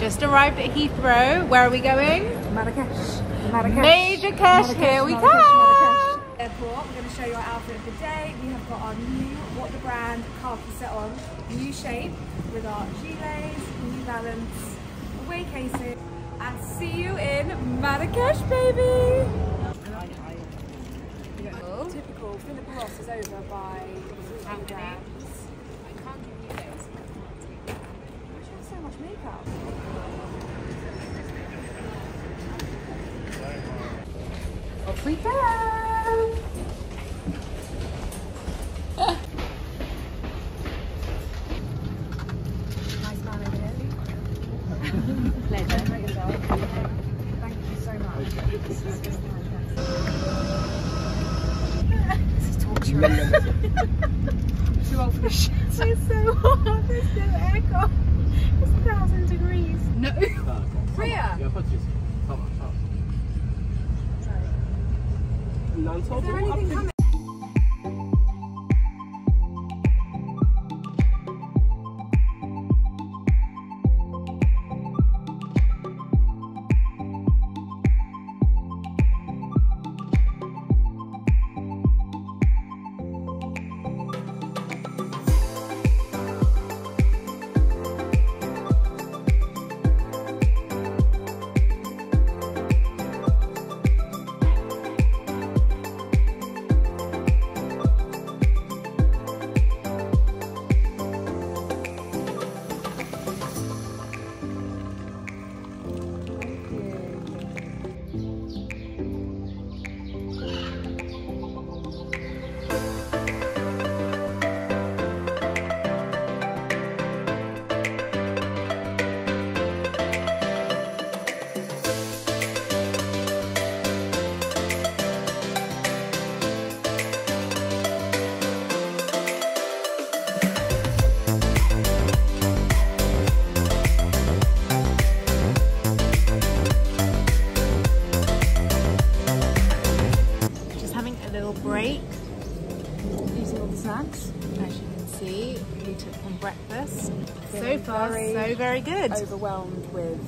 Just arrived at Heathrow. Where are we going? Marrakesh. Marrakesh. Major Cash, here we Marrakesh. come! Airport. We're going to show you our outfit of the day. We have got our new WAT The Brand khaki set on, new shape with our gilets, New Balance, away cases, and see you in Marrakesh, baby! Typical Philip Ross is over by 3 grams. I can't give you this. She has so much makeup. Off we go! Nice man over here. Pleasure. Great yourself. Thank you so much. This is just this is torture. Too old for this shit. It's so hot. There's no aircon. It's 1,000 degrees. No. Priya! Is there anything coming? Break. Using all the snacks. As you can see, we took some breakfast. Feeling So far, so very good. Overwhelmed with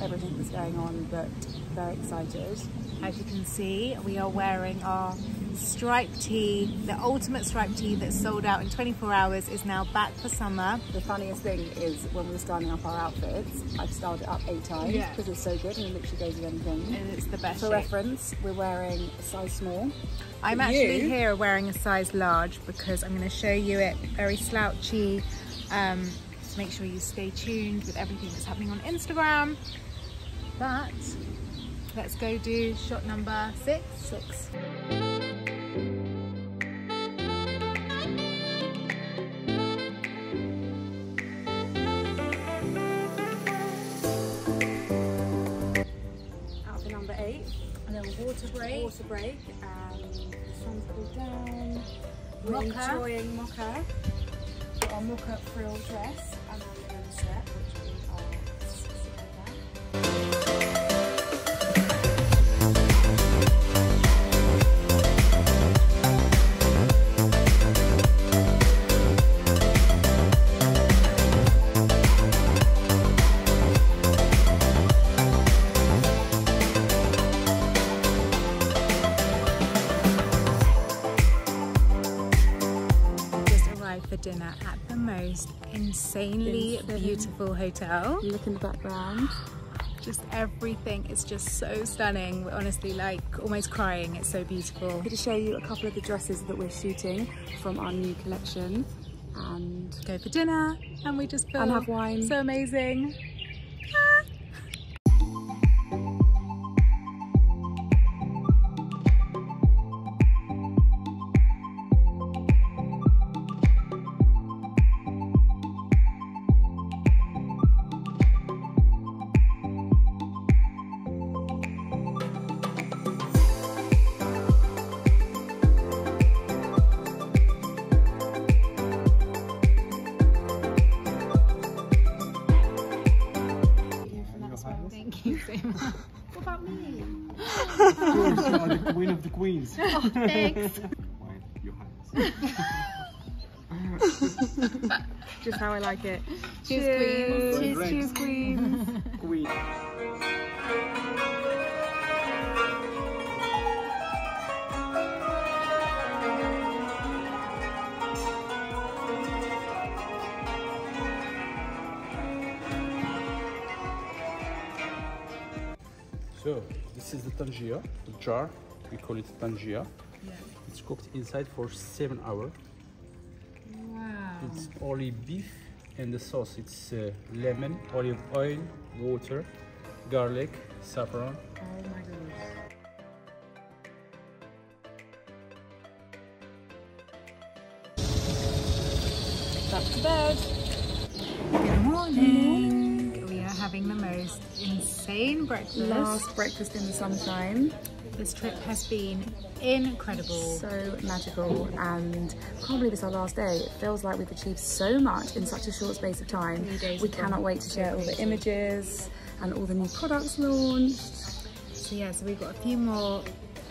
everything that's going on, but very excited. As you can see, we are wearing our striped tee. The ultimate striped tee that sold out in 24 hours is now back for summer. The funniest thing is when we were styling up our outfits, I've styled it up 8 times because it's so good and it literally goes with anything. And it's the best For shape. reference, we're wearing a size small. I'm actually here wearing a size large because I'm going to show you it very slouchy. So make sure you stay tuned with everything that's happening on Instagram. But let's go do shot number 6. Outfit number 8. A little water break. Water break, and the sun's cooled down. We're Mocha. enjoying mocha. Got our mocha frill dress and our linen set, which we are sitting down. For dinner at the most insanely beautiful hotel. Look in the background. Just everything is just so stunning. We're honestly like almost crying. It's so beautiful. I'm going to show you a couple of the dresses that we're shooting from our new collection and go for dinner and we just feel and have wine. So amazing. Thank you so much. What about me? You are the queen of the queens. Oh, thanks. Why, your highness. Just how I like it. Cheers, queens. Cheers, cheers, queens. So this is the tangia, the jar. We call it tangia. Yeah. It's cooked inside for 7 hours. Wow. It's only beef, and the sauce it's lemon, olive oil, water, garlic, saffron. Oh my goodness. Back to bed. Good morning. We are having the most insane breakfast. Last breakfast in the sunshine. This trip has been incredible. So magical, and can't believe it's our last day. It feels like we've achieved so much in such a short space of time. 3 days We ago. cannot wait to share all the images and all the new products launched. So yeah, so we've got a few more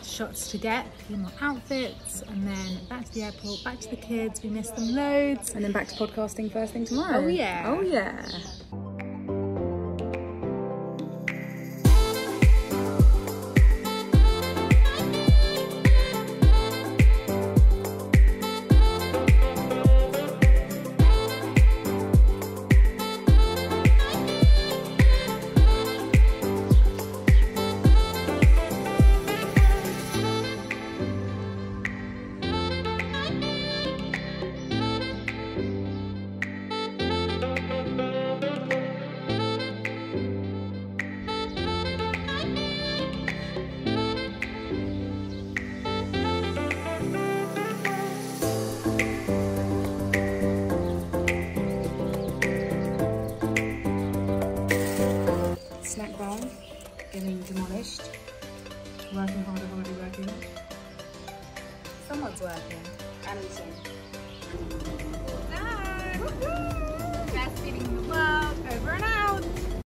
shots to get, a few more outfits, and then back to the airport, back to the kids. We miss them loads. And then back to podcasting first thing tomorrow. Oh yeah. Oh yeah. Snack bar getting demolished. Working hard, already working. Someone's working. And eating. Best feeling in the world.